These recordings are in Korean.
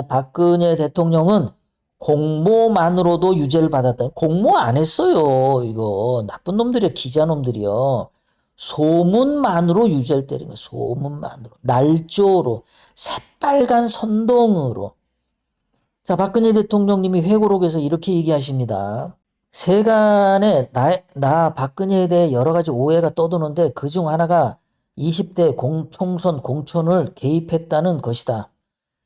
박근혜 대통령은 공모만으로도 유죄를 받았다. 공모 안 했어요. 이거 나쁜 놈들이요. 기자놈들이요. 소문만으로 유죄를 때린 거예요. 소문만으로. 날조로. 새빨간 선동으로. 자, 박근혜 대통령님이 회고록에서 이렇게 얘기하십니다. 세간에 나 박근혜에 대해 여러 가지 오해가 떠도는데 그중 하나가 20대 총선 공천을 개입했다는 것이다.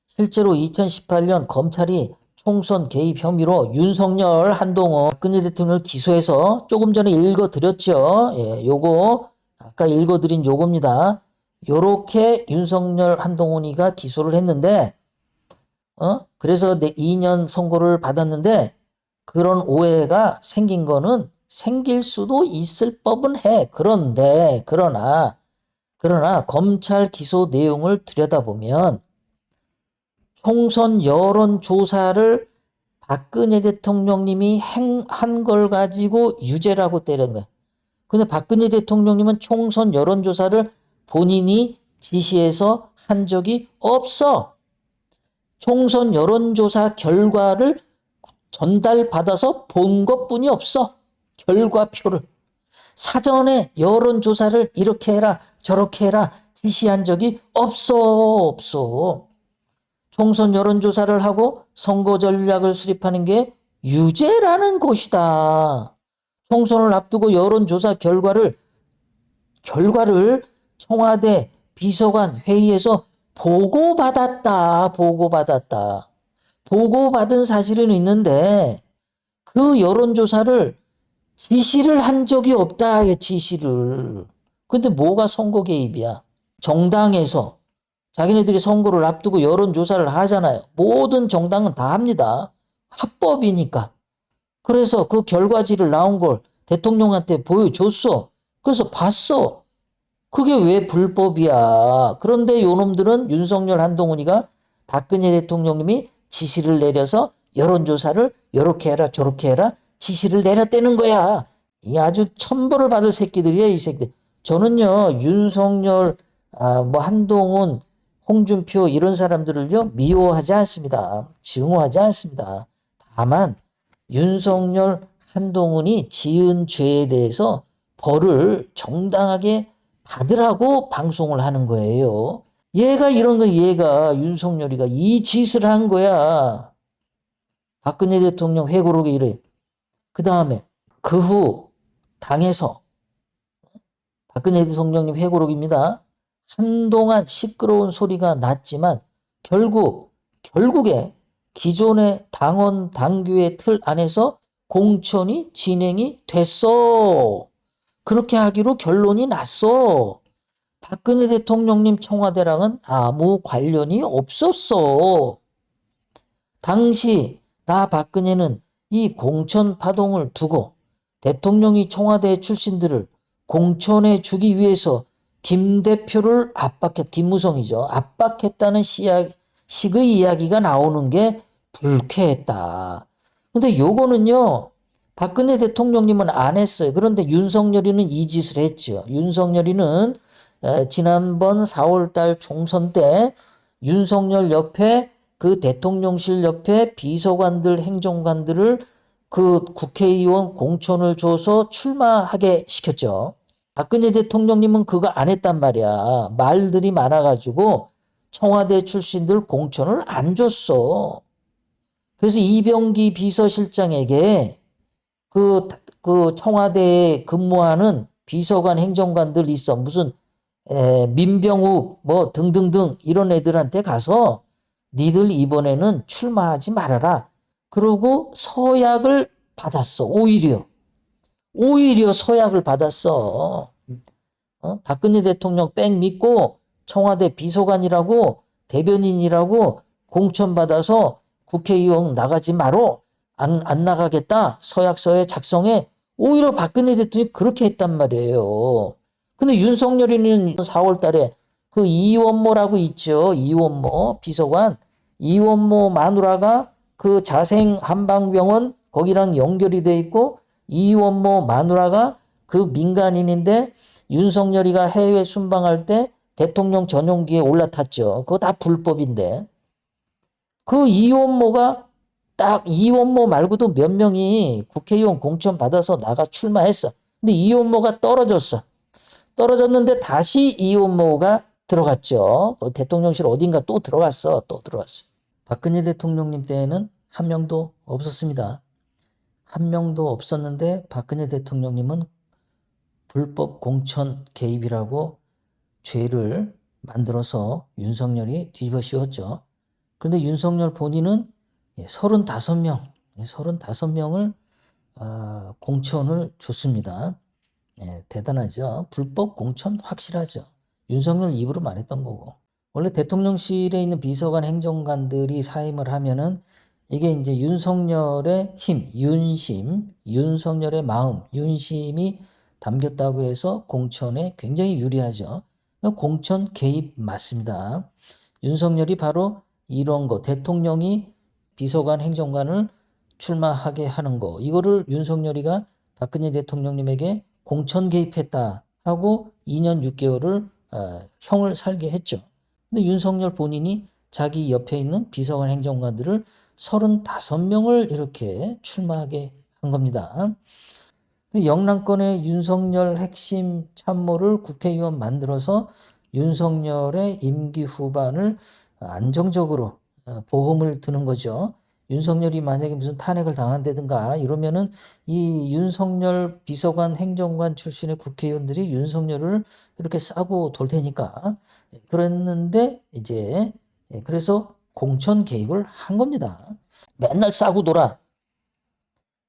실제로 2018년 검찰이 총선 개입 혐의로 윤석열, 한동훈, 박근혜 대통령을 기소해서 조금 전에 읽어드렸죠. 예, 요거 아까 읽어드린 요겁니다. 요렇게 윤석열, 한동훈이가 기소를 했는데 그래서 2년 선고를 받았는데 그런 오해가 생긴 거는 생길 수도 있을 법은 해. 그러나 검찰 기소 내용을 들여다보면 총선 여론조사를 박근혜 대통령님이 한 걸 가지고 유죄라고 때린 거야. 근데 박근혜 대통령님은 총선 여론조사를 본인이 지시해서 한 적이 없어. 총선 여론조사 결과를 전달받아서 본 것뿐이 없어. 결과표를. 사전에 여론조사를 이렇게 해라 저렇게 해라 지시한 적이 없어. 총선 여론조사를 하고 선거 전략을 수립하는 게 유죄라는 것이다. 총선을 앞두고 여론조사 결과를 청와대 비서관 회의에서 보고받았다. 보고받은 사실은 있는데 그 여론조사를 지시를 한 적이 없다. 지시를. 근데 뭐가 선거 개입이야? 정당에서 자기네들이 선거를 앞두고 여론조사를 하잖아요. 모든 정당은 다 합니다. 합법이니까. 그래서 그 결과지를 나온 걸 대통령한테 보여줬어. 그래서 봤어. 그게 왜 불법이야? 그런데 요놈들은 윤석열, 한동훈이가 박근혜 대통령님이 지시를 내려서 여론조사를 이렇게 해라 저렇게 해라 지시를 내렸다는 거야. 이 아주 천벌을 받을 새끼들이야 이 새끼들. 저는요 윤석열, 한동훈, 홍준표 이런 사람들을요 미워하지 않습니다. 증오하지 않습니다. 다만 윤석열, 한동훈이 지은 죄에 대해서 벌을 정당하게 받으라고 방송을 하는 거예요. 얘가 윤석열이가 이 짓을 한 거야. 박근혜 대통령 회고록에 이래. 그 다음에 그 후 당에서 박근혜 대통령님 회고록입니다. 한동안 시끄러운 소리가 났지만 결국에 기존의 당원 당규의 틀 안에서 공천이 진행이 됐어. 그렇게 하기로 결론이 났어. 박근혜 대통령님 청와대랑은 아무 관련이 없었어. 당시 나 박근혜는 이 공천 파동을 두고 대통령이 청와대 출신들을 공천해 주기 위해서 김 대표를 김무성이죠. 압박했다는 식의 이야기가 나오는 게 불쾌했다. 근데 요거는요, 박근혜 대통령님은 안 했어요. 그런데 윤석열이는 이 짓을 했죠. 윤석열이는 지난번 4월달 총선 때 윤석열 옆에 그 대통령실 옆에 비서관들, 행정관들을 그 국회의원 공천을 줘서 출마하게 시켰죠. 박근혜 대통령님은 그거 안 했단 말이야. 말들이 많아가지고 청와대 출신들 공천을 안 줬어. 그래서 이병기 비서실장에게 그 청와대에 근무하는 비서관 행정관들 있어. 무슨 민병욱 뭐 등등등 이런 애들한테 가서 니들 이번에는 출마하지 말아라. 그러고 서약을 받았어. 오히려 서약을 받았어. 박근혜 대통령 뺑 믿고 청와대 비서관이라고 대변인이라고 공천받아서 국회의원 나가지 마로 안 나가겠다. 서약서에 작성해. 오히려 박근혜 대통령이 그렇게 했단 말이에요. 근데 윤석열이는 4월 달에 그 이원모라고 있죠. 이원모 비서관. 이원모 마누라가 그 자생 한방병원 거기랑 연결이 돼 있고 이원모 마누라가 그 민간인인데 윤석열이가 해외 순방할 때 대통령 전용기에 올라탔죠. 그거 다 불법인데. 그 이원모가 딱 이원모 말고도 몇 명이 국회의원 공천 받아서 나가 출마했어. 근데 이원모가 떨어졌어. 떨어졌는데 다시 이원모가 들어갔죠. 대통령실 어딘가 또 들어갔어. 또 들어갔어. 박근혜 대통령님 때에는 한 명도 없었습니다. 한 명도 없었는데 박근혜 대통령님은 불법 공천 개입이라고 죄를 만들어서 윤석열이 뒤집어 씌웠죠. 그런데 윤석열 본인은 35명, 35명을 공천을 줬습니다. 대단하죠. 불법 공천 확실하죠. 윤석열 입으로 말했던 거고. 원래 대통령실에 있는 비서관 행정관들이 사임을 하면은 이게 이제 윤석열의 힘, 윤심, 윤석열의 마음, 윤심이 담겼다고 해서 공천에 굉장히 유리하죠. 공천 개입 맞습니다. 윤석열이 바로 이런 거, 대통령이 비서관 행정관을 출마하게 하는 거, 이거를 윤석열이가 박근혜 대통령님에게 공천 개입했다 하고 2년 6개월을 형을 살게 했죠. 근데 윤석열 본인이 자기 옆에 있는 비서관 행정관들을 35명을 이렇게 출마하게 한 겁니다. 영남권의 윤석열 핵심 참모를 국회의원 만들어서 윤석열의 임기 후반을 안정적으로 보험을 드는 거죠. 윤석열이 만약에 무슨 탄핵을 당한다든가 이러면은 이 윤석열 비서관 행정관 출신의 국회의원들이 윤석열을 이렇게 싸고 돌 테니까 그랬는데 이제 그래서 공천 개입을 한 겁니다. 맨날 싸고 돌아.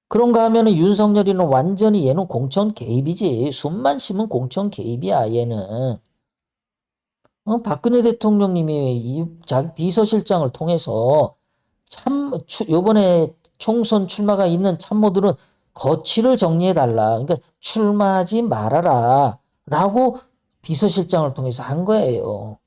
그런가 하면은 윤석열이는 완전히 얘는 공천 개입이지. 숨만 쉬면 공천 개입이야, 얘는. 박근혜 대통령님이 이 자기 비서실장을 통해서 요번에 총선 출마가 있는 참모들은 거취를 정리해달라. 그러니까 출마하지 말아라. 라고 비서실장을 통해서 한 거예요.